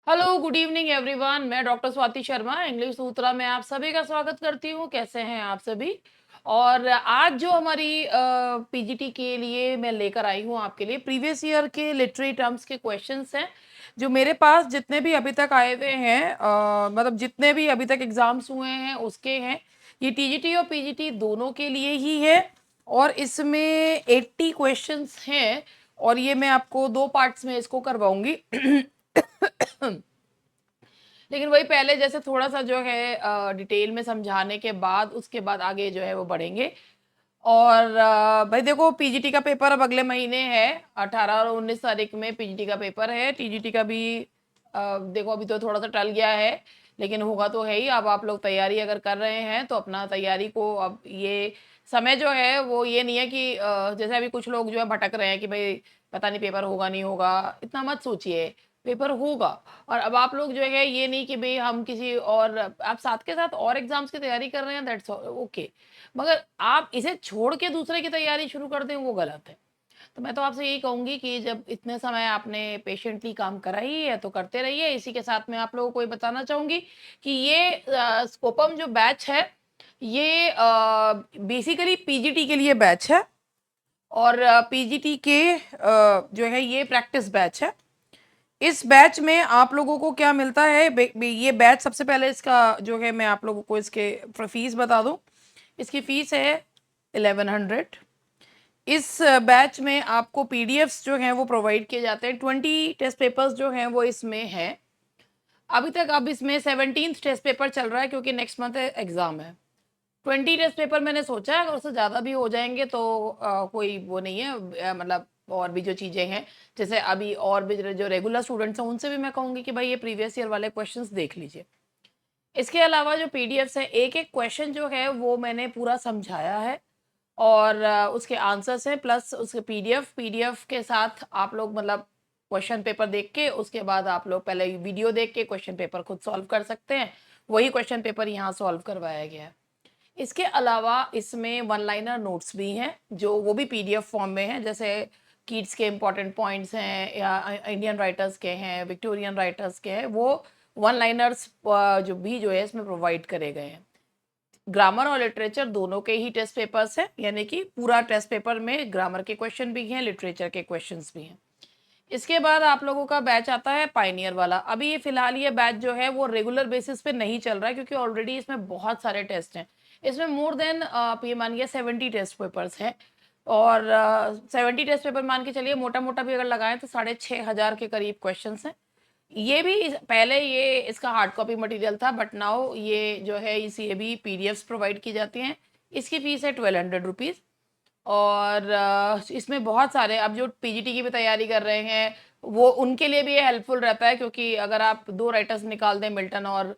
Hello, good evening everyone. मैं doctor Swati Sharma English सूत्रा में आप सभी का स्वागत करती हूँ। कैसे हैं आप सभी? और आज जो हमारी पीजीटी के लिए मैं लेकर आई हूँ आपके लिए प्रीवियस ईयर के लिटरेरी टर्म्स के क्वेश्चंस हैं जो मेरे पास जितने भी अभी तक आए हुए हैं, मतलब जितने भी अभी तक एग्जाम्स हुए हैं उसके हैं। ये टीजीटी और पीजीटी दोनों के लिए ही है और इसमें 80 क्वेश्चंस हैं और ये मैं आपको दो पार्ट्स में इसको करवाऊंगी। लेकिन वही पहले जैसे थोड़ा सा जो है डिटेल में समझाने के बाद उसके बाद आगे जो है वो बढ़ेंगे। और भाई देखो, पीजीटी का पेपर अब अगले महीने है। 18 और 19 तारीख में पीजीटी का पेपर है। टीजीटी का भी देखो अभी तो थोड़ा सा टल गया है, लेकिन होगा तो है ही। अब आप लोग तैयारी अगर कर रहे हैं तो अपना तैयारी को, अब ये समय जो है वो ये नहीं है कि जैसे अभी कुछ लोग जो है भटक रहे हैं कि भाई पता नहीं पेपर होगा नहीं होगा। इतना मत सोचिए, पेपर होगा। और अब आप लोग जो है ये नहीं कि भाई हम किसी और, आप साथ के साथ और एग्जाम्स की तैयारी कर रहे हैं, दैट्स ओके। मगर आप इसे छोड़ के दूसरे की तैयारी शुरू कर दें, वो गलत है। तो मैं तो आपसे यही कहूंगी कि जब इतने समय आपने पेशेंटली काम करा ही है तो करते रहिए। इसी के साथ मैं आप लोगों को ये बताना चाहूंगी कि ये स्कोपम जो बैच है ये बेसिकली पीजीटी के लिए बैच है और पीजीटी के जो है ये प्रैक्टिस बैच है। इस बैच में आप लोगों को क्या मिलता है, ये बैच सबसे पहले इसका जो है मैं आप लोगों को इसके फीस बता दूं। इसकी फीस है 1100। इस बैच में आपको पीडीएफ्स जो हैं वो प्रोवाइड किए जाते हैं। 20 टेस्ट पेपर्स जो हैं वो इसमें हैं अभी तक। अब इसमें 17th टेस्ट पेपर चल रहा है क्योंकि नेक्स्ट मंथ एग्जाम है। 20 टेस्ट पेपर मैंने सोचा है, अगर उससे ज़्यादा भी हो जाएंगे तो कोई वो नहीं है। मतलब और भी जो चीज़ें हैं, जैसे अभी और भी जो रेगुलर स्टूडेंट्स हैं उनसे भी मैं कहूँगी कि भाई ये प्रीवियस ईयर वाले क्वेश्चंस देख लीजिए। इसके अलावा जो पीडीएफ्स हैं, एक एक क्वेश्चन जो है वो मैंने पूरा समझाया है और उसके आंसर्स हैं प्लस उसके पीडीएफ के साथ आप लोग मतलब क्वेश्चन पेपर देख के उसके बाद आप लोग पहले वीडियो देख के क्वेश्चन पेपर खुद सॉल्व कर सकते हैं। वही क्वेश्चन पेपर यहाँ सॉल्व करवाया गया है। इसके अलावा इसमें वन लाइनर नोट्स भी हैं जो वो भी पीडीएफ फॉर्म में हैं। जैसे कीट्स के इंपॉर्टेंट पॉइंट्स हैं या इंडियन राइटर्स के हैं, विक्टोरियन राइटर्स के हैं, वो वन लाइनर्स जो है इसमें प्रोवाइड करे गए हैं। ग्रामर और लिटरेचर दोनों के ही टेस्ट पेपर्स हैं, यानी कि पूरा टेस्ट पेपर में ग्रामर के क्वेश्चन भी हैं, लिटरेचर के क्वेश्चंस भी हैं। इसके बाद आप लोगों का बैच आता है पाइनियर वाला। अभी ये फिलहाल ये बैच जो है वो रेगुलर बेसिस पे नहीं चल रहा है क्योंकि ऑलरेडी इसमें बहुत सारे टेस्ट हैं। इसमें मोर देन आप ये मानिए 70 टेस्ट पेपर्स हैं और 70 टेस्ट पेपर मान के चलिए, मोटा मोटा भी अगर लगाएं तो 6500 के करीब क्वेश्चन हैं। ये भी पहले ये इसका हार्ड कॉपी मटेरियल था, बट नाउ ये जो है इसे भी पीडीएफ्स प्रोवाइड की जाती हैं। इसकी फीस है 1200 रुपीज़। और इसमें बहुत सारे, अब जो पीजीटी की भी तैयारी कर रहे हैं वो उनके लिए भी ये हेल्पफुल रहता है क्योंकि अगर आप दो राइटर्स निकाल दें, मिल्टन और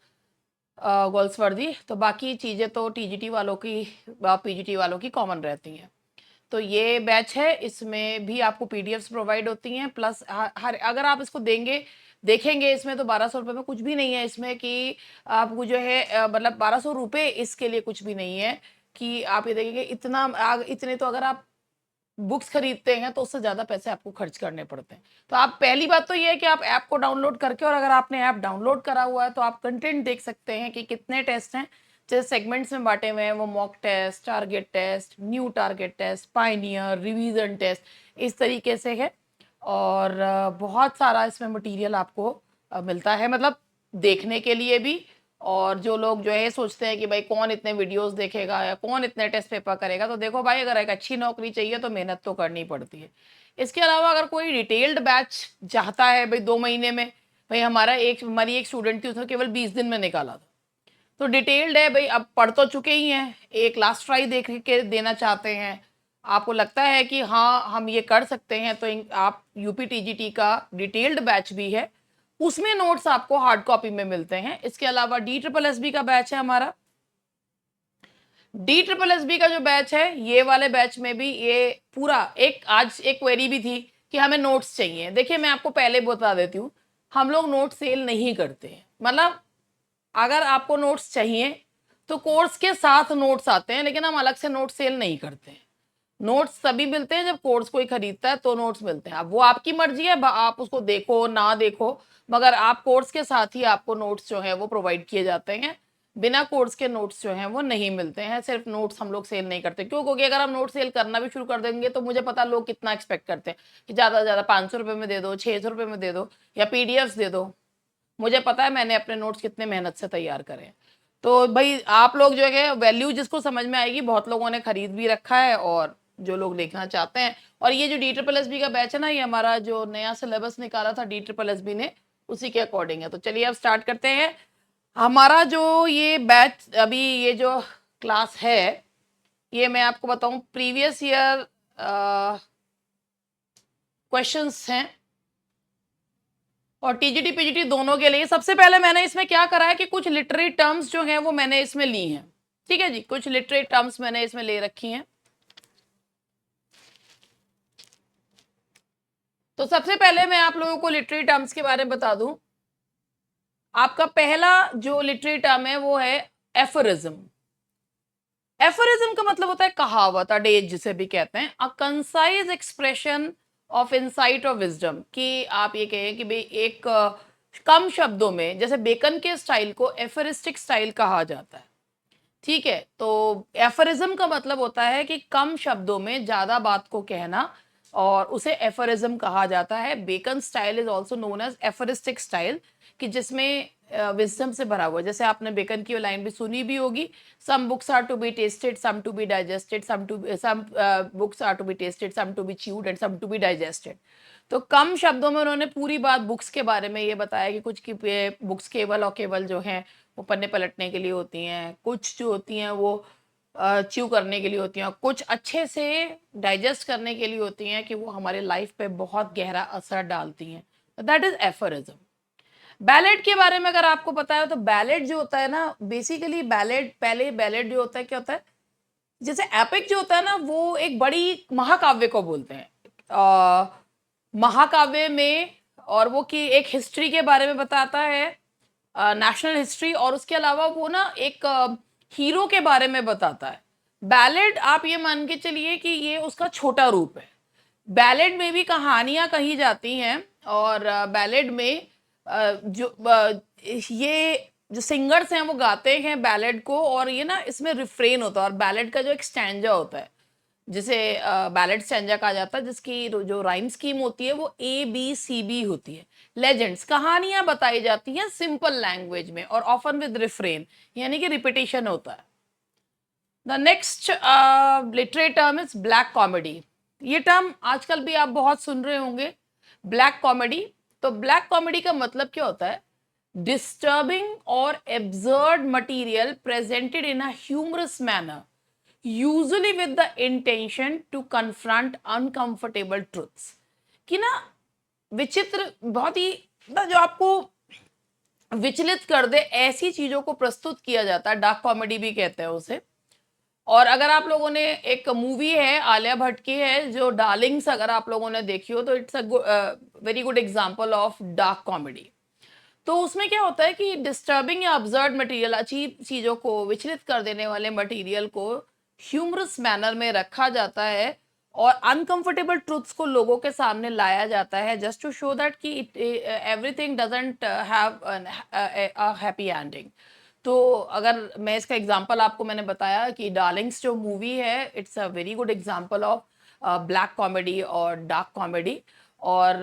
गोल्सवर्दी, तो बाकी चीज़ें तो टीजीटी वालों की पीजीटी वालों की कॉमन रहती हैं। तो ये बैच है, इसमें भी आपको पीडीएफ्स प्रोवाइड होती हैं प्लस हर अगर आप इसको देखेंगे इसमें तो 1200 रुपये में कुछ भी नहीं है इसमें कि आपको जो है मतलब 1200 रुपये इसके लिए कुछ भी नहीं है कि आप ये देखेंगे इतने तो अगर आप बुक्स खरीदते हैं तो उससे ज़्यादा पैसे आपको खर्च करने पड़ते हैं। तो आप पहली बात तो ये है कि आप ऐप को डाउनलोड करके, और अगर आपने ऐप डाउनलोड करा हुआ है तो आप कंटेंट देख सकते हैं कि कितने टेस्ट हैं। जैसे सेगमेंट्स में बांटे हुए हैं वो mock test, target test, new target test, pioneer, revision test, इस तरीके से है। और बहुत सारा इसमें मटेरियल आपको मिलता है, मतलब देखने के लिए भी। और जो लोग जो है सोचते हैं कि भाई कौन इतने वीडियोस देखेगा या कौन इतने टेस्ट पेपर करेगा, तो देखो भाई अगर एक अच्छी नौकरी चाहिए तो मेहनत तो करनी पड़ती है। इसके अलावा अगर कोई डिटेल्ड बैच चाहता है भाई 2 महीने में, भाई हमारी एक स्टूडेंट थी, उसने केवल 20 दिन में निकाला था। तो डिटेल्ड है भाई, अब पढ़ तो चुके ही हैं, एक लास्ट ट्राई देख के देना चाहते हैं, आपको लगता है कि हाँ हम ये कर सकते हैं, तो आप यूपी टीजीटी का डिटेल्ड बैच भी है, उसमें नोट्स आपको हार्ड कॉपी में मिलते हैं। इसके अलावा DSSB का बैच है हमारा। DSSB का जो बैच है, ये वाले बैच में भी ये पूरा आज एक क्वेरी भी थी कि हमें नोट्स चाहिए। देखिए मैं आपको पहले बता देती हूँ, हम लोग नोट सेल नहीं करते हैं। मतलब अगर आपको नोट्स चाहिए तो कोर्स के साथ नोट्स आते हैं, लेकिन हम अलग से नोट सेल नहीं करते हैं। नोट्स तभी मिलते हैं जब कोर्स कोई खरीदता है तो नोट्स मिलते हैं। अब वो आपकी मर्जी है, आप उसको देखो ना देखो, मगर आप कोर्स के साथ ही आपको नोट्स जो है वो प्रोवाइड किए जाते हैं। बिना कोर्स के नोट्स जो हैं वो नहीं मिलते हैं। सिर्फ नोट्स हम लोग सेल नहीं करते, क्यों? क्योंकि अगर हम नोट सेल करना भी शुरू कर देंगे तो मुझे पता लोग कितना एक्सपेक्ट करते हैं कि ज़्यादा से ज़्यादा 500 रुपये में दे दो, 600 रुपये में दे दो, या पीडीएफ्स दे दो। मुझे पता है मैंने अपने नोट्स कितने मेहनत से तैयार करे हैं। तो भाई आप लोग जो है वैल्यू जिसको समझ में आएगी, बहुत लोगों ने खरीद भी रखा है और जो लोग देखना चाहते हैं। और ये जो DSSB का बैच है ना, ये हमारा जो नया सिलेबस निकाला था DSSB ने, उसी के अकॉर्डिंग है। तो चलिए अब स्टार्ट करते हैं। हमारा जो ये बैच, अभी ये जो क्लास है, ये मैं आपको बताऊं प्रीवियस ईयर क्वेश्चंस हैं और टीजीटी पीजीटी दोनों के लिए। सबसे पहले मैंने इसमें क्या करा है कि कुछ लिटरेरी टर्म्स जो हैं वो मैंने इसमें ली हैं। ठीक है जी, कुछ लिटरेरी टर्म्स मैंने इसमें ले रखी हैं। तो सबसे पहले मैं आप लोगों को लिटरेरी टर्म्स के बारे में बता दूं। आपका पहला जो लिटरेरी टर्म है वो है एफोरिज्म। एफोरिज्म का मतलब होता है कहावत, अडेज जिसे भी कहते हैं, अ कंसाइज एक्सप्रेशन ऑफ इनसाइट और विजडम। कि आप ये कहें कि भाई एक कम शब्दों में, जैसे बेकन के स्टाइल को एफोरिस्टिक स्टाइल कहा जाता है। ठीक है, तो एफोरिज्म का मतलब होता है कि कम शब्दों में ज्यादा बात को कहना, और उसे एफोरिज्म कहा जाता है। Bacon style is also known as aphoristic style, कि जिसमें विजडम से भरा हुआ। जैसे आपने बेकन की लाइन भी सुनी भी होगी, some books are to be tasted, some to be digested, some books are to be tasted, some to be chewed and some to be digested. तो कम शब्दों में उन्होंने पूरी बात बुक्स के बारे में ये बताया कि कुछ की बुक्स केवल और केवल जो है वो पन्ने पलटने के लिए होती हैं, कुछ जो होती हैं वो च्यू करने के लिए होती हैं, कुछ अच्छे से डाइजेस्ट करने के लिए होती हैं कि वो हमारे लाइफ पे बहुत गहरा असर डालती हैं। That is aphorism. बैलेड के बारे में अगर आपको पता है तो बैलेड जो होता है ना, बेसिकली बैलेड, पहले बैलेड जो होता है क्या होता है, जैसे एपिक जो होता है ना, वो एक बड़ी महाकाव्य को बोलते हैं। महाकाव्य में, और वो की एक हिस्ट्री के बारे में बताता है, नेशनल हिस्ट्री, और उसके अलावा वो ना एक हीरो के बारे में बताता है। बैलेड आप ये मान के चलिए कि ये उसका छोटा रूप है। बैलेड में भी कहानियां कही जाती हैं, और बैलेड में ये जो सिंगर्स हैं वो गाते हैं बैलेड को, और ये ना इसमें रिफ्रेन होता है, और बैलेड का जो एक स्टैंजा होता है जिसे बैलेड स्टैंजा कहा जाता है, जिसकी जो राइम स्कीम होती है वो ABCB होती है। लेजेंड्स, कहानियां बताई जाती हैं सिंपल लैंग्वेज में और ऑफन विद रिफ्रेन, यानी कि रिपीटेशन होता है। The next literary term is black comedy. ये टर्म आजकल भी आप बहुत सुन रहे होंगे, ब्लैक कॉमेडी। तो ब्लैक कॉमेडी का मतलब क्या होता है? डिस्टर्बिंग और absurd material presented in a humorous manner, usually with the intention to confront uncomfortable truths. कि ना विचित्र, बहुत ही ना जो आपको विचलित कर दे, ऐसी चीजों को प्रस्तुत किया जाता है। डार्क कॉमेडी भी कहते हैं उसे। और अगर आप लोगों ने, एक मूवी है आलिया भट्ट की है जो डार्लिंग्स, अगर आप लोगों ने देखी हो तो it's a very good example of dark comedy. तो उसमें क्या होता है कि डिस्टर्बिंग या अब्सर्ड मटेरियल, अजीब चीजों को, विचलित कर देने वाले मटेरियल को ह्यूमरस मैनर में रखा जाता है, और अनकंफर्टेबल ट्रुथ्स को लोगों के सामने लाया जाता है, जस्ट टू शो दैट कि everything doesn't have a happy ending. तो अगर मैं इसका एग्जांपल आपको मैंने बताया कि डार्लिंग्स जो मूवी है, it's a very good example of black comedy और डार्क कॉमेडी। और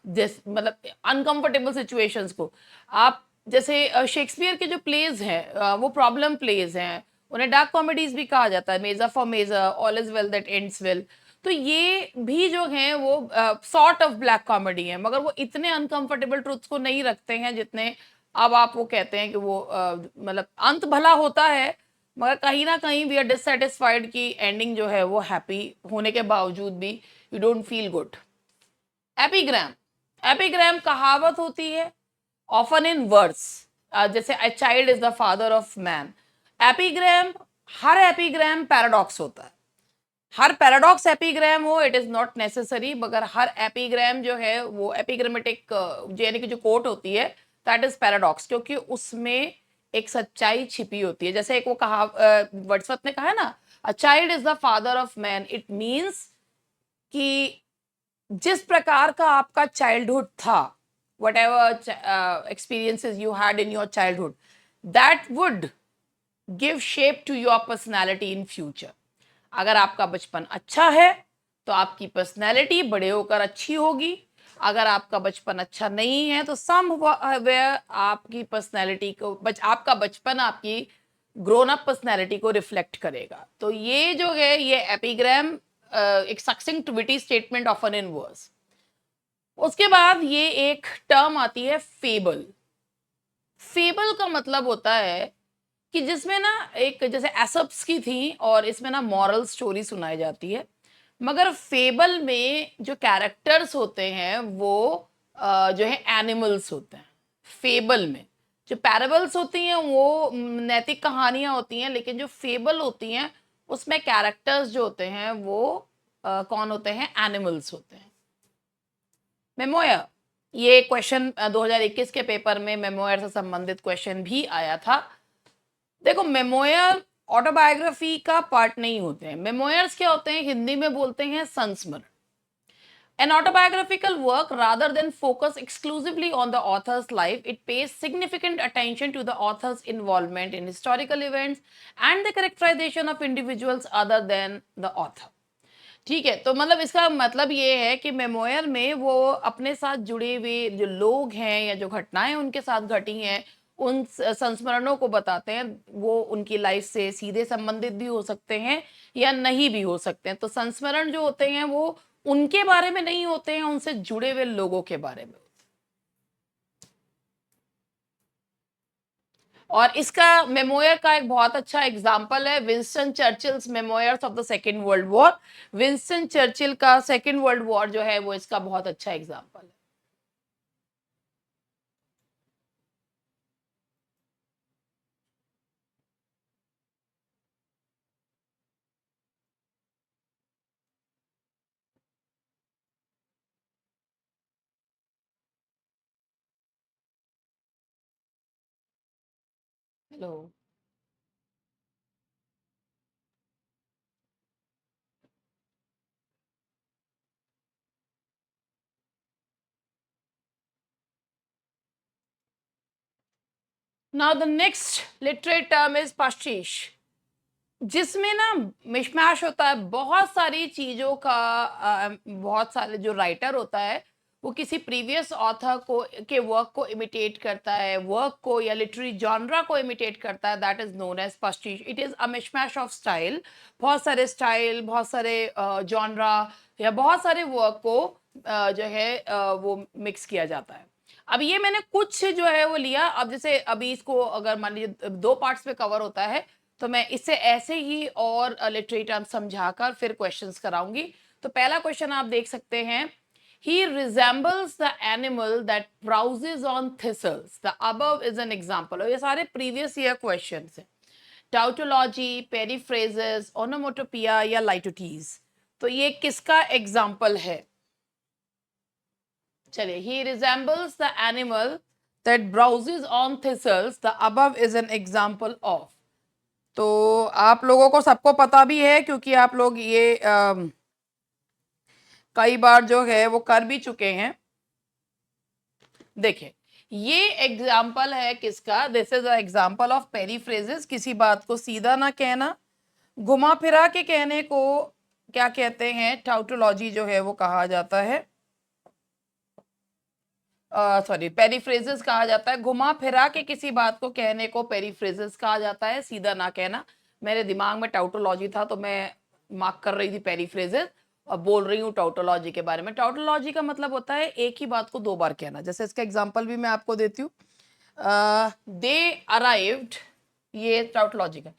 जिस मतलब अनकंफर्टेबल सिचुएशंस को आप, जैसे शेक्सपियर के जो प्लेज हैं वो प्रॉब्लम प्लेज हैं, उन्हें डार्क कॉमेडीज भी कहा जाता है। Measure for measure, all is well that ends well. तो ये भी जो हैं वो सॉर्ट ऑफ ब्लैक कॉमेडी है, मगर वो इतने अनकंफर्टेबल ट्रुथ्स को नहीं रखते हैं जितने अब आप वो कहते हैं कि वो मतलब अंत भला होता है, मगर कहीं ना कहीं वी आर डिससेटिस्फाइड कि एंडिंग जो है वो हैप्पी होने के बावजूद भी you don't feel good. Epigram, epigram कहावत होती है, ऑफन इन वर्ड्स, जैसे अ child is the father of man. Epigram, her epigram paradox होता है। हर पैराडॉक्स एपिग्राम हो, इट इज नॉट नेसेसरी, मगर हर एपिग्राम जो है वो एपिग्रामेटिक यानी कि जो कोट होती है, दैट इज पैराडॉक्स, क्योंकि उसमें एक सच्चाई छिपी होती है। जैसे एक वो कहा वर्ड्सवर्थ ने कहा है ना, a child is the father of man, it means कि जिस प्रकार का आपका चाइल्डहुड था, whatever experiences you had in your childhood, that would give shape to your personality in future. अगर आपका बचपन अच्छा है तो आपकी पर्सनैलिटी बड़े होकर अच्छी होगी, अगर आपका बचपन अच्छा नहीं है तो समवेयर आपकी पर्सनैलिटी को आपका बचपन आपकी ग्रोन अप पर्सनैलिटी को रिफ्लेक्ट करेगा। तो ये जो है ये एपिग्राम एक succinct witty statement often in verse. उसके बाद ये एक टर्म आती है फेबल। फेबल का मतलब होता है कि जिसमें ना एक जैसे एसप्स की थी और इसमें ना मॉरल स्टोरी सुनाई जाती है, मगर फेबल में जो कैरेक्टर्स होते हैं वो जो है एनिमल्स होते हैं। फेबल में जो पैराबल्स होती हैं वो नैतिक कहानियां होती हैं, लेकिन जो फेबल होती हैं उसमें कैरेक्टर्स जो होते हैं वो कौन होते हैं? एनिमल्स होते हैं। मेमोयर, ये क्वेश्चन 2021 के पेपर में मेमोयर से संबंधित क्वेश्चन भी आया था। देखो, मेमोयर ऑटोबायोग्राफी का पार्ट नहीं होते हैं। मेमोयर्स क्या होते हैं? हिंदी में बोलते हैं संस्मरण। An autobiographical work, rather than focus exclusively on the author's life, it pays significant attention to the author's involvement in historical events and the characterization of individuals other than the author. ठीक है, तो मतलब इसका मतलब ये है कि memoir में वो अपने साथ जुड़े हुए जो लोग हैं या जो घटनाएं उनके साथ घटी हैं उन संस्मरणों को बताते हैं। वो उनकी लाइफ से सीधे संबंधित भी हो सकते हैं या नहीं भी हो सकते हैं। तो संस्मरण जो होते हैं वो उनके बारे में नहीं होते हैं, उनसे जुड़े हुए लोगों के बारे में। और इसका मेमोयर का एक बहुत अच्छा एग्जाम्पल है Winston Churchill's memoirs of the second world war. Winston Churchill का सेकेंड वर्ल्ड वॉर जो है वो इसका बहुत अच्छा एग्जाम्पल है। Hello. Now the next literary term is pastiche, जिसमें ना मिशमैश होता है बहुत सारी चीजों का। बहुत सारे जो राइटर होता है वो किसी प्रीवियस ऑथर को के वर्क को इमिटेट करता है, वर्क को या लिटरेरी जॉनरा को इमिटेट करता है। That is known as pastiche. It is a mishmash of style, बहुत सारे स्टाइल, बहुत सारे जॉनरा या बहुत सारे वर्क को जो है वो मिक्स किया जाता है। अब ये मैंने कुछ जो है वो लिया। अब जैसे अभी इसको अगर मान लीजिए 2 पार्ट्स में कवर होता है तो मैं इससे ऐसे ही और लिटरेरी टर्म समझाकर फिर क्वेश्चंस कराऊंगी। तो पहला क्वेश्चन आप देख सकते हैं, he resembles the animal that browses on thistles, the above is an example। और ये सारे प्रीवियस ईयर क्वेश्चंस हैं। टाउटोलॉजी, पेरीफ्रेजेस, ओनोमोटोपिया या लाइटोटीज, तो ये किसका एग्जाम्पल है? चलिए, he resembles the animal that browses on thistles, the above is an example of। तो आप लोगों को सबको पता भी है क्योंकि आप लोग ये कई बार जो है वो कर भी चुके हैं। देखिए, ये एग्जाम्पल है किसका? This is example of periphrases. किसी बात को सीधा ना कहना, घुमा फिरा के कहने को क्या कहते हैं? टाउटोलॉजी जो है वो कहा जाता है। सॉरी, पेरीफ्रेजेस कहा जाता है। घुमा फिरा के किसी बात को कहने को पेरीफ्रेजेस कहा जाता है, सीधा ना कहना। मेरे दिमाग में टाउटोलॉजी था तो मैं मार्क कर रही थी पेरीफ्रेजेस और बोल रही हूँ टाउटोलॉजी के बारे में। टाउटोलॉजी का मतलब होता है एक ही बात को 2 बार कहना। जैसे इसका एग्जांपल भी मैं आपको देती हूँ। दे अराइव्ड, ये टाउटोलॉजी का।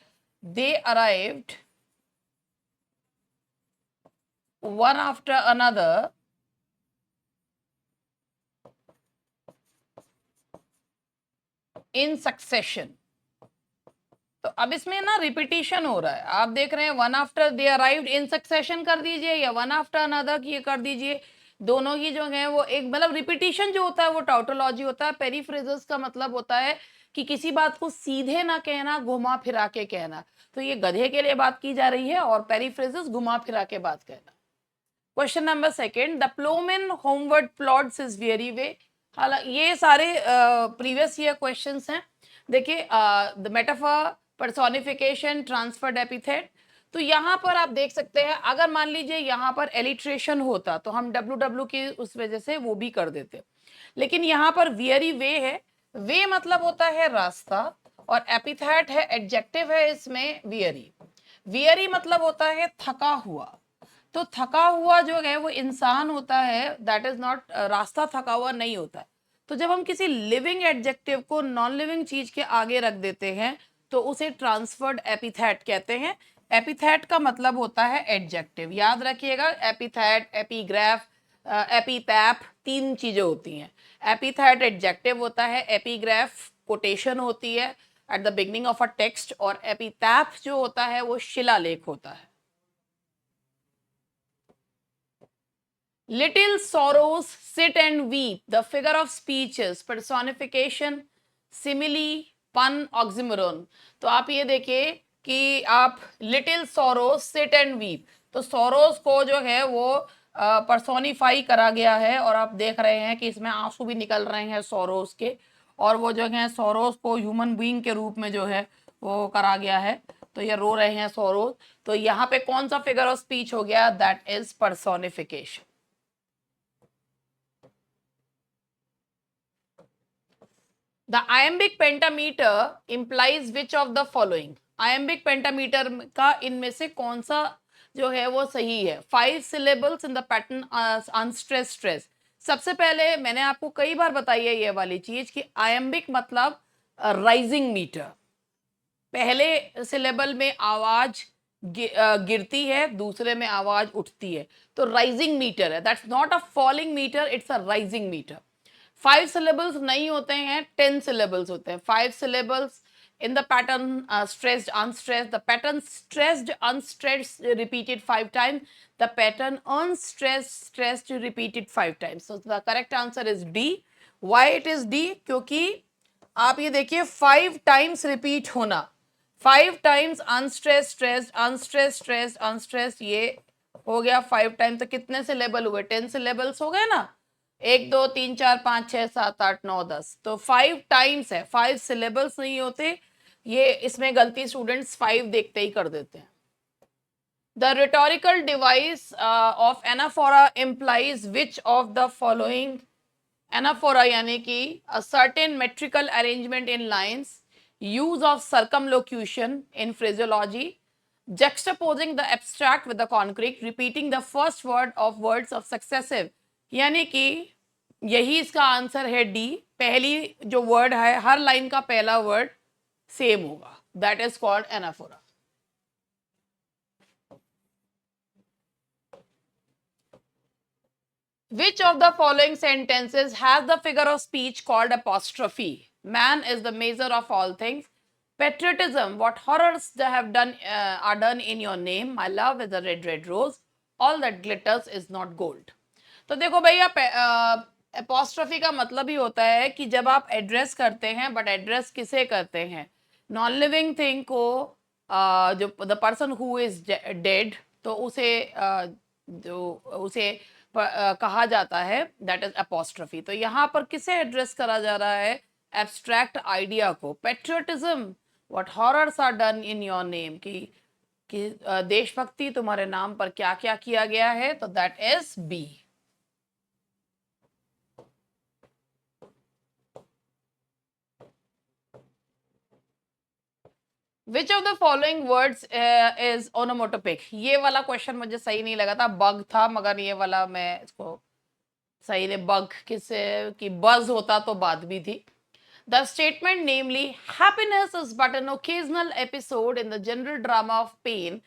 They arrived one after another in succession. तो अब इसमें ना रिपीटिशन हो रहा है। आप देख रहे हैं one after they arrived in succession कर दीजिए या वन आफ्टर अनदर की कर दीजिए, दोनों ही जो है वो एक मतलब रिपीटिशन जो होता है वो टाउटोलॉजी होता है। पेरीफ्रेजेस का मतलब होता है कि किसी बात को सीधे ना कहना, घुमा फिरा के कहना। तो ये गधे के लिए बात की जा रही है और पेरीफ्रेजिस घुमा फिरा के बात कहना। Question number second, the ploughmen homeward plods is weary way. हालांकि ये सारे प्रीवियस ईयर क्वेश्चंस हैं। देखिए, the metaphor, personification, transferred epithet. तो यहाँ पर आप देख सकते हैं, अगर मान लीजिए यहाँ पर एलिट्रेशन होता तो हम डब्ल्यू की उस वजह से वो भी कर देते, लेकिन यहाँ पर वेरी वे है। वे मतलब होता है रास्ता, और एपिथेट है, एडजेक्टिव है इसमें वियरी। वियरी मतलब होता है थका हुआ। तो थका हुआ जो है वो इंसान होता है, दैट इज नॉट, रास्ता थका हुआ नहीं होता है। तो जब हम किसी लिविंग एडजेक्टिव को नॉन लिविंग चीज के आगे रख देते हैं तो उसे ट्रांसफर्ड एपिथेट कहते हैं। एपिथेट का मतलब होता है एडजेक्टिव, याद रखिएगा। एपिथेट, एपीग्राफ, एपिथैप, तीन चीजें होती हैं। एपिथेट एडजेक्टिव होता है, एपीग्राफ कोटेशन होती है at the beginning of a text, और एपिथैप जो होता है वो शिलालेख होता है। Little sorrows sit and weep. The figure of speeches, personification, simile, pun, oxymoron. तो आप ये देखिए कि आप little sorrows sit and weep, तो sorrows को जो है वो पर्सोनिफाई करा गया है, और आप देख रहे हैं कि इसमें आंसू भी निकल रहे हैं sorrows के, और वो जो है sorrows को ह्यूमन बीइंग के रूप में जो है वो करा गया है। तो ये रो रहे हैं sorrows। तो यहाँ पे कौन सा फिगर ऑफ स्पीच हो गया? That is personification. The iambic pentameter implies which of the following? iambic pentameter का इनमें से कौन सा जो है वो सही है? 5 syllables in the pattern unstressed stress। सबसे पहले मैंने आपको कई बार बताई है ये वाली चीज कि iambic मतलब राइजिंग मीटर। पहले सिलेबल में आवाज गिरती है, दूसरे में आवाज उठती है, तो राइजिंग मीटर है। That's not a falling meter, it's a rising meter. 5 syllables नहीं होते हैं, 10 syllables होते हैं। 5 syllables in the pattern stressed unstressed, the pattern stressed unstressed repeated 5 times, the pattern unstressed stressed repeated 5 times. So the correct answer is D. Why it is D? क्योंकि आप ये देखिए 5 times repeat होना, 5 times unstressed stressed unstressed stressed unstressed, ये हो गया 5 times। तो कितने syllable हुए? 10 syllables हो गए ना। 1 2 3 4 5 6 7 8 9 10, तो 5 टाइम्स है, 5 सिलेबल्स नहीं होते। ये इसमें गलती स्टूडेंट्स 5 देखते ही कर देते हैं। The rhetorical device of anaphora implies which of the following? Anaphora यानी कि a certain metrical arrangement in lines, use of circumlocution in phraseology, juxtaposing the abstract with the concrete, repeating the first word of words of successive। यानी कि यही इसका answer है D. पहली जो word है, हर लाइन का पहला वर्ड सेम होगा, that is called anaphora. Which of the following sentences has the figure of speech called apostrophe? Man is the measure of all things. Patriotism, what horrors they have done are done in your name. My love is a red, red rose. All that glitters is not gold. तो देखो भैया, apostrophe का मतलब ही होता है कि जब आप एड्रेस करते हैं, बट एड्रेस किसे करते हैं? नॉन लिविंग थिंग को, जो the person who is dead, तो उसे जो उसे कहा जाता है, दैट इज एपोस्ट्रोफी। तो यहाँ पर किसे एड्रेस करा जा रहा है? एब्स्ट्रैक्ट आइडिया को। Patriotism, what horrors are done in your name, कि देशभक्ति तुम्हारे नाम पर क्या क्या किया गया है, तो that is B. Which of the following words is onomatopic? ये वाला क्वेश्चन मुझे सही नहीं लगा था, बग था, मगर ये वाला मैं इसको सही ने बग किसे कि बज होता तो बात भी थी। The statement, namely, happiness is but an occasional episode in the general drama of pain,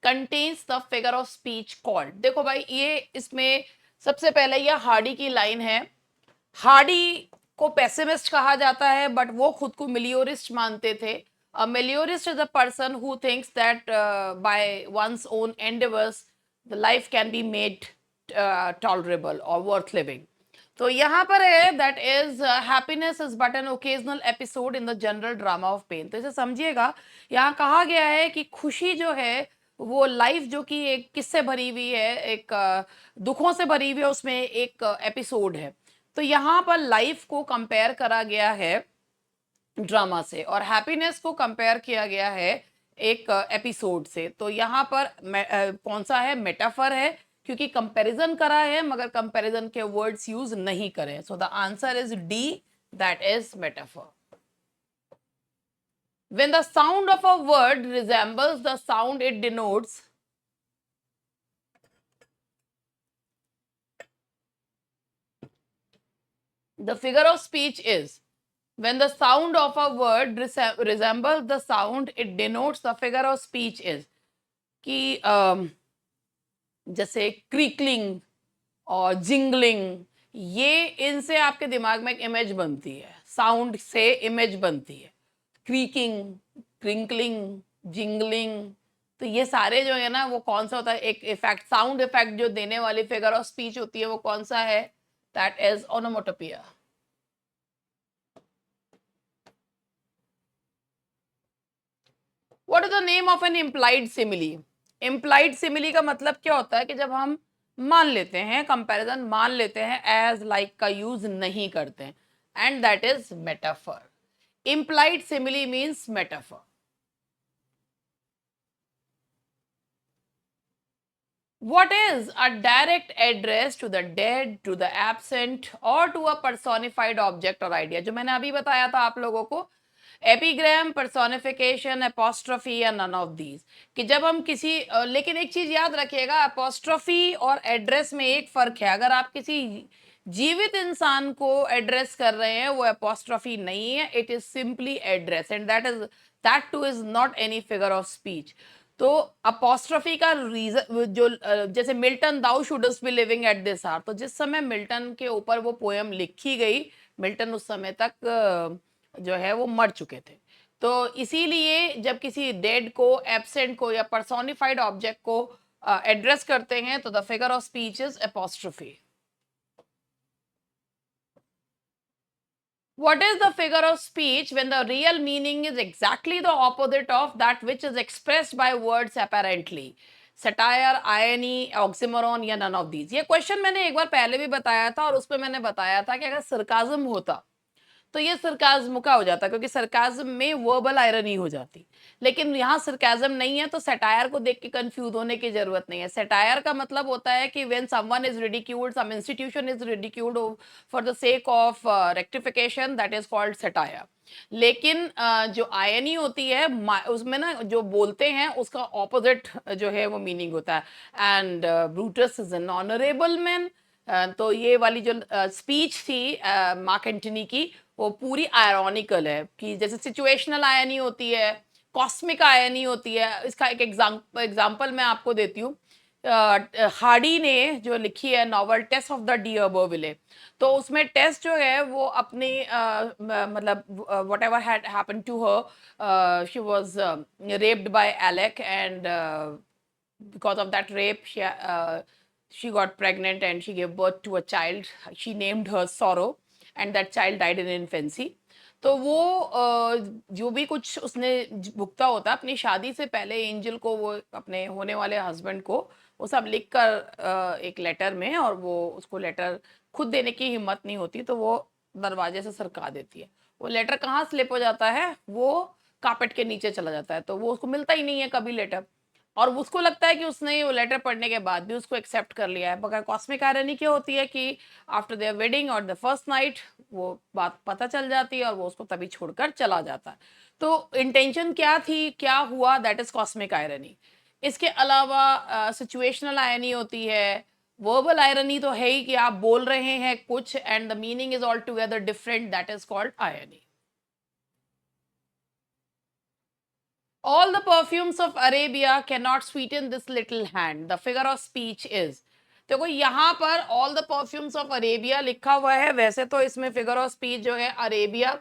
contains the figure of speech called। देखो भाई, ये इसमें सबसे पहले ये हार्डी की लाइन है। हार्डी को पेसिमिस्ट कहा जाता है, बट वो खुद को मिलियोरिस्ट मानते थे। A meliorist is a person who thinks that by one's own endeavors the life can be made tolerable or worth living। तो यहाँ पर है that is happiness is but an occasional episode in the general drama of pain. तो इसे समझिएगा, यहाँ कहा गया है कि खुशी जो है वो लाइफ जो कि एक किससे भरी हुई है, एक दुखों से भरी हुई है, उसमें एक एपिसोड है। तो यहाँ पर लाइफ को कंपेयर करा गया है ड्रामा से और हैप्पीनेस को कंपेयर किया गया है एक एपिसोड से। तो यहाँ पर कौन सा है, मेटाफर है, क्योंकि कंपैरिजन करा है मगर कंपैरिजन के वर्ड्स यूज नहीं करें। सो the answer is D, that is metaphor. When the sound of a word resembles the sound it denotes, the figure of speech is, when the sound of a word resembles the sound it denotes, the figure of speech is कि जैसे क्रिकलिंग और jingling, ये इनसे आपके दिमाग में एक image बनती है, साउंड से इमेज बनती है। क्रीकिंग, क्रिंकलिंग, जिंगलिंग, तो ये सारे जो है ना वो कौन सा होता है, एक इफेक्ट, साउंड इफेक्ट जो देने वाली फिगर ऑफ स्पीच होती है वो कौन सा है, that is onomatopoeia. What is the name of an implied simile? Implied simile का मतलब क्या होता है कि जब हम मान लेते हैं, कंपैरिजन मान लेते हैं, एज लाइक का यूज नहीं करते हैं, and that is metaphor. Implied simile means metaphor. What is a direct address to the dead, to the absent or to a personified object or idea? जो मैंने अभी बताया था आप लोगों को, एपीग्राम, पर्सोनिफिकेशन, एपोस्ट्रोफी या नन ऑफ दीज, कि जब हम किसी लेकिन एक चीज याद रखिएगा, एपोस्ट्रोफी और एड्रेस में एक फर्क है। अगर आप किसी जीवित इंसान को एड्रेस कर रहे हैं वो एपोस्ट्रोफी नहीं है, it is simply address, and that too is not any figure of speech. तो अपोस्ट्रोफी का रीजन जो जैसे Milton, thou shouldst be living at this hour, तो जिस समय मिल्टन के ऊपर वो पोएम लिखी गई, मिल्टन उस समय तक जो है वो मर चुके थे। तो इसीलिए जब किसी डेड को, एब्सेंट को या पर्सोनिफाइड ऑब्जेक्ट को एड्रेस करते हैं तो the figure of speech is apostrophe. What is the figure of speech when the real meaning is exactly the opposite of that which is expressed by words apparently? Satire, irony, oxymoron या none of these? ये question मैंने एक बार पहले भी बताया था और उस पर मैंने बताया था कि अगर सरकाजम होता तो ये सरकाज्म का हो जाता, क्योंकि सरकाज्म में वर्बल आयरनी हो जाती, लेकिन यहाँ सरकाज्म नहीं है, तो सटायर को देख के कंफ्यूज होने की जरूरत नहीं है। सटायर का मतलब होता है कि when someone is ridiculed, some institution is ridiculed for the sake of rectification, that is called satire. लेकिन जो आयनी होती है उसमें ना जो बोलते हैं उसका ऑपोजिट जो है वो मीनिंग होता है। And Brutus is an honourable man. तो ये वाली जो स्पीच थी मार्क एंटनी की, वो पूरी आयरॉनिकल है, कि जैसे सिचुएशनल आयनी होती है, कॉस्मिक आयनी होती है। इसका एक एग्जांपल मैं आपको देती हूँ। हार्डी ने जो लिखी है novel Tess of the d'Urbervilles, तो उसमें टेस्ट जो है वो अपनी मतलब whatever had happen to her, she was raped by Alec, and because of that rape she got pregnant and she gave birth to a child. She named her Sorrow and that child died in infancy. तो वो जो भी कुछ उसने भुगता होता अपनी शादी से पहले, एंजल को, वो अपने होने वाले हस्बैंड को, वो सब लिख कर एक लेटर में, और वो उसको लेटर खुद देने की हिम्मत नहीं होती तो वो दरवाजे से सरका देती है। वो लेटर कहाँ स्लिप हो जाता है, वो कारपेट के नीचे चला जाता है, तो वो उसको मिलता ही नहीं है कभी लेटर, और उसको लगता है कि उसने वो लेटर पढ़ने के बाद भी उसको एक्सेप्ट कर लिया है। मगर कॉस्मिक आयरनी क्या होती है कि आफ्टर देयर वेडिंग और द फर्स्ट नाइट वो बात पता चल जाती है और वो उसको तभी छोड़कर चला जाता है। तो इंटेंशन क्या थी, क्या हुआ, दैट इज कॉस्मिक आयरनी। इसके अलावा सिचुएशनल आयरनी होती है, वर्बल आयरनी तो है ही कि आप बोल रहे हैं कुछ and the meaning is all together different, that is called irony. All the perfumes of Arabia cannot sweeten this little hand. The figure of speech is. देखो यहाँ पर all the perfumes of Arabia लिखा हुआ है, वैसे तो इसमें figure of speech जो है अरेबिया,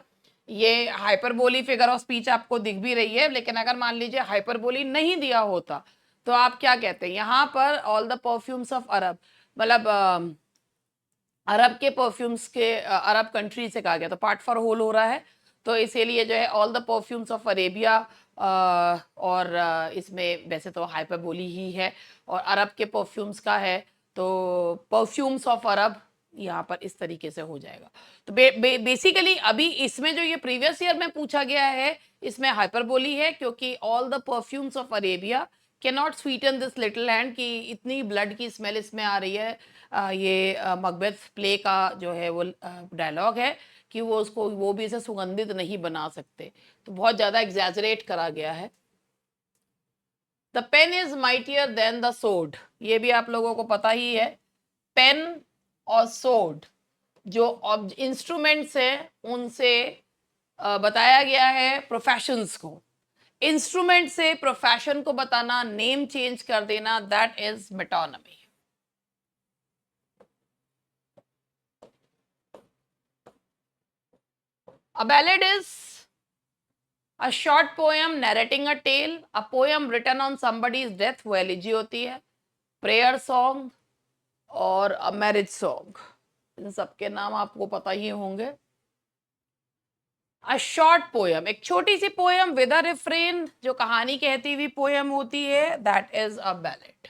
ये हाइपरबोली फिगर ऑफ स्पीच आपको दिख भी रही है, लेकिन अगर मान लीजिए हाइपरबोली नहीं दिया होता तो आप क्या कहते हैं यहाँ पर all the perfumes of Arab, मतलब अरब के परफ्यूम्स के अरब कंट्री से कहा गया, तो पार्ट फॉर होल हो रहा है, तो इसीलिए जो है all the perfumes of Arabia, और इसमें वैसे तो हाइपरबोली ही है, और अरब के परफ्यूम्स का है, तो परफ्यूम्स ऑफ अरब यहाँ पर इस तरीके से हो जाएगा। तो बेसिकली अभी इसमें जो ये प्रीवियस ईयर में पूछा गया है, इसमें हाइपरबोली है, क्योंकि all the perfumes of Arabia can not Sutton this little hand, कि इतनी ब्लड की स्मेल इसमें आ रही है। ये मकबेथ प्ले का जो है वो डायलॉग है कि वो उसको वो भी इसे सुगंधित नहीं बना सकते, तो बहुत ज़्यादा एग्जैजरेट करा गया है। The pen is mightier than the sword, ये भी आप लोगों को पता ही है। पेन और सोड जो इंस्ट्रूमेंट्स हैं उनसे बताया गया है प्रोफेशंस को। इंस्ट्रूमेंट से प्रोफेशन को बताना, नेम चेंज कर देना, that is metonymy. A ballad is a short poem narrating a tale, a poem written on somebody's death, वो एलिजी होती है, प्रेयर सॉन्ग और अ मैरिज सॉन्ग, इन सबके नाम आपको पता ही होंगे। अ शॉर्ट पोयम, एक छोटी सी पोयम विद अ रिफ्रेन, जो कहानी कहती हुई पोयम होती है, that is a ballad.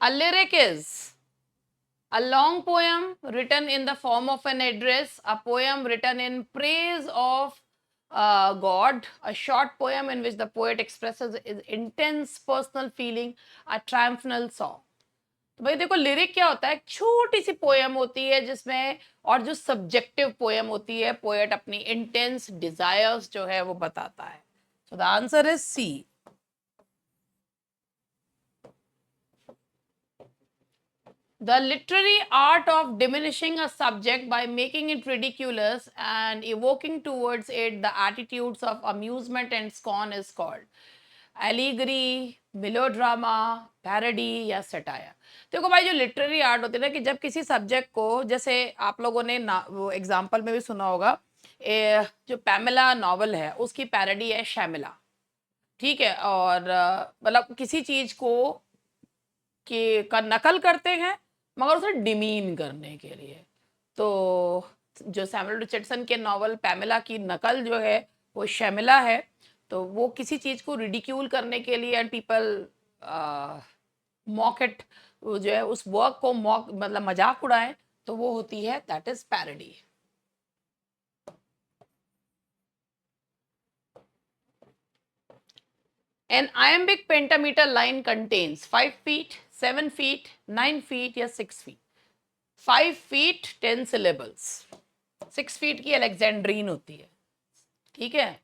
A lyric is a long poem written in the form of an address, a poem written in praise of God, a short poem in which the poet expresses his intense personal feeling, a triumphal song. तो भाई देखो, lyric क्या होता है, एक छोटी सी poem होती है जिसमें, और जो सब्जेक्टिव पोयम होती है, पोएट अपनी इंटेंस डिजायर्स जो है वो बताता है। So the answer is C. The literary art of diminishing a subject by making it ridiculous and evoking towards it the attitudes of amusement and scorn is called allegory, melodrama, parody या satire। देखो भाई, जो literary art होती है ना, कि जब किसी सब्जेक्ट को, जैसे आप लोगों ने वो एग्जाम्पल में भी सुना होगा, जो पैमेला नॉवल है उसकी पैरोडी है शैमिला, ठीक है, और मतलब किसी चीज को का नकल करते हैं मगर उसे डिमीन करने के लिए। तो जो सैमुअल रिचर्डसन के नॉवल पैमेला की नकल जो है वो शैमिला है, तो वो किसी चीज को रिडिक्यूल करने के लिए, एंड पीपल मॉक इट, जो है उस वर्क को मॉक मतलब मजाक उड़ाएं, तो वो होती है, that is parody. An iambic pentameter line contains 5 feet, 7 feet, 9 feet या 6 feet। 5 feet 10 syllables, 6 feet की अलेक्जेंड्रीन होती है, ठीक है।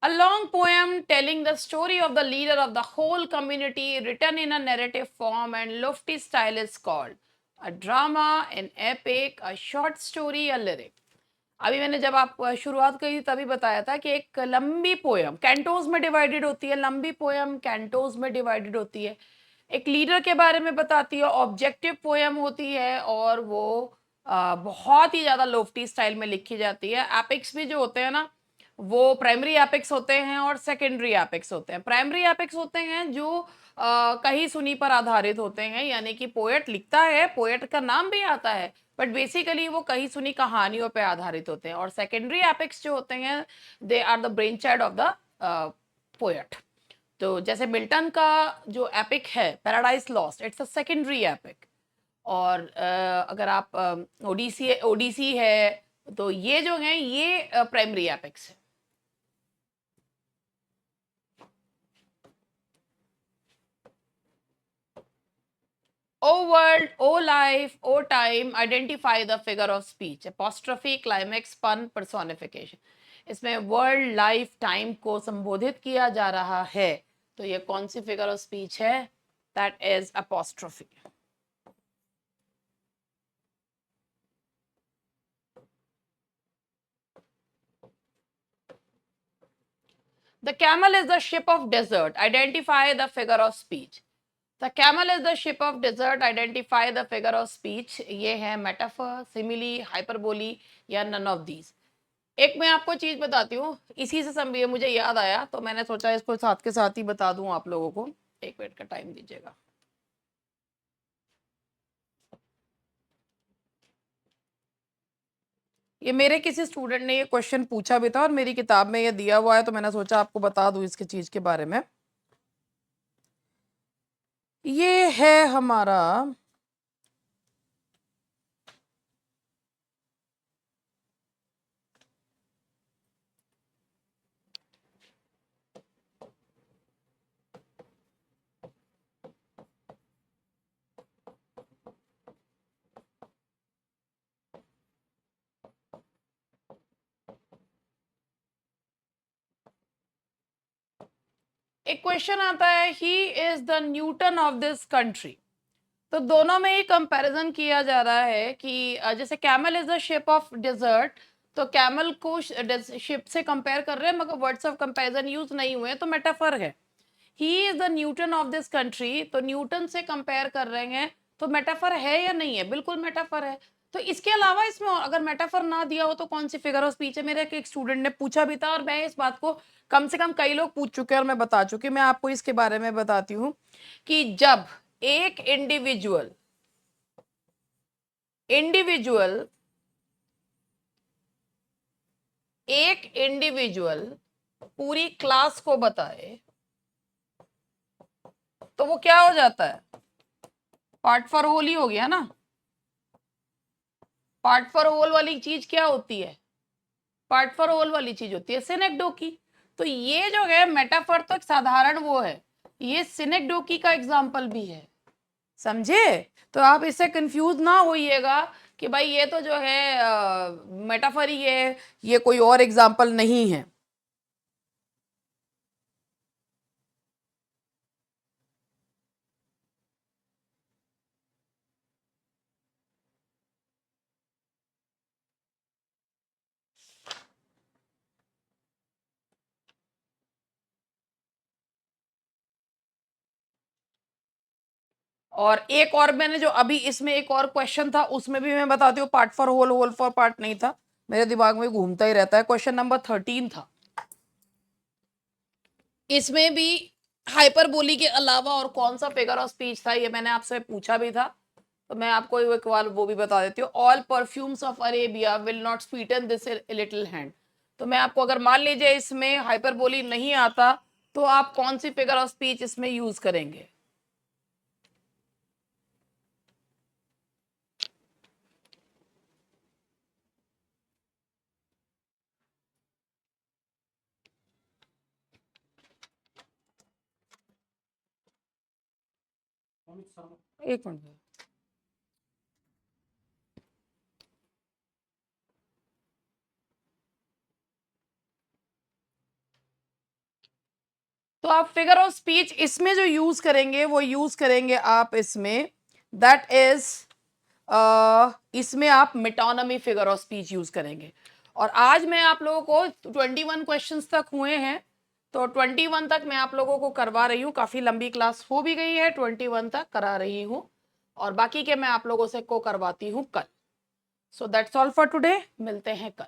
A long poem telling the story of the leader of the whole community written in a narrative form and lofty style is called a drama, an epic, a short story, a lyric। अभी मैंने जब आप शुरुआत करी तभी बताया था कि एक लंबी पोयम कैंटोज में डिवाइडेड होती है, लंबी पोयम कैंटोज में डिवाइडेड होती है, एक लीडर के बारे में बताती है, ऑब्जेक्टिव पोयम होती है, और वो बहुत ही ज़्यादा लोफ्टी स्टाइल में लिखी जाती है। एपिक्स भी जो होते हैं ना, वो प्राइमरी एपिक्स होते हैं और सेकेंडरी एपिक्स होते हैं। प्राइमरी एपिक्स होते हैं जो कही सुनी पर आधारित होते हैं, यानी कि पोएट लिखता है, पोएट का नाम भी आता है, बट बेसिकली वो कही सुनी कहानियों पे आधारित होते हैं। और सेकेंडरी एपिक्स जो होते हैं, they are the brain child of the poet. तो जैसे मिल्टन का जो एपिक है paradise lost, it's a secondary epic. और अगर आप ओडिसी ओडिसी है, तो ये जो है ये प्राइमरी एपिक्स है। O world, O life, O time, identify the figure of speech, apostrophe, climax, pun, personification। इसमें वर्ल्ड, लाइफ, टाइम को संबोधित किया जा रहा है, तो ये कौन सी फिगर ऑफ स्पीच है, that is apostrophe। The camel is the ship of desert, identify the figure of speech। The camel is the ship of desert, identify the figure of speech। ये है मेटाफर, सिमिली, हाइपरबोली या none of these. एक मैं आपको चीज बताती हूँ, इसी से संबंधित मुझे याद आया तो मैंने सोचा इसको साथ के साथ ही बता दूं आप लोगों को। एक मिनट का टाइम दीजिएगा। ये मेरे किसी स्टूडेंट ने ये क्वेश्चन पूछा भी था और मेरी किताब में ये दिया हुआ है, तो मैंने सोचा आपको बता दूं इसके चीज के बारे में। ये है हमारा एक क्वेश्चन आता है, he is the Newton of this country. तो दोनों में ही कंपैरिजन किया जा रहा है कि जैसे camel is the ship of desert, तो कैमल को शिप से कंपेयर कर रहे हैं मगर वर्ड्स ऑफ कंपैरिजन यूज नहीं हुए, तो मेटाफर है। He is the Newton of this country, तो न्यूटन से कंपेयर कर रहे हैं, तो मेटाफर है या नहीं है? बिल्कुल मेटाफर है। तो इसके अलावा इसमें अगर मेटाफर ना दिया हो तो कौन सी फिगर ऑफ स्पीच है? मेरे एक स्टूडेंट ने पूछा भी था और मैं इस बात को कम से कम कई लोग पूछ चुके हैं और मैं बता चुकी। मैं आपको इसके बारे में बताती हूँ कि जब एक इंडिविजुअल पूरी क्लास को बताए तो वो क्या हो जाता है? पार्ट फॉर होल ही हो गया ना। पार्ट फॉर होल वाली चीज क्या होती है? पार्ट फॉर होल वाली चीज होती है सिनेक्डोकी। तो ये जो है मेटाफर तो एक साधारण वो है, ये सिनेक्डोकी का एग्जाम्पल भी है, समझे? तो आप इससे कंफ्यूज ना होइएगा कि भाई ये तो जो है मेटाफर ही है, ये कोई और एग्जाम्पल नहीं है। और एक और मैंने जो अभी इसमें एक और क्वेश्चन था उसमें भी मैं बताती हूँ, part for whole, whole for part नहीं था, मेरे दिमाग में घूमता ही रहता है। क्वेश्चन नंबर 13 था, इसमें भी हाइपरबोली के अलावा और कौन सा फिगर ऑफ स्पीच था ये मैंने आपसे पूछा भी था, तो मैं आपको एक बार वो भी बता देती हूँ। All perfumes of Arabia will not Sutton this little hand. तो मैं आपको अगर मान लीजिए इसमें हाइपरबोली नहीं आता तो आप कौन सी फिगर ऑफ स्पीच इसमें यूज करेंगे? एक मिनट, तो आप फिगर ऑफ स्पीच इसमें जो यूज करेंगे वो यूज करेंगे आप इसमें, दैट इज इसमें आप metonymy figure of speech use करेंगे। और आज मैं आप लोगों को 21 क्वेश्चंस तक हुए हैं, तो 21 तक मैं आप लोगों को करवा रही हूँ, काफी लंबी क्लास हो भी गई है, 21 तक करा रही हूँ और बाकी के मैं आप लोगों से को करवाती हूँ कल। So that's all for today, मिलते हैं कल।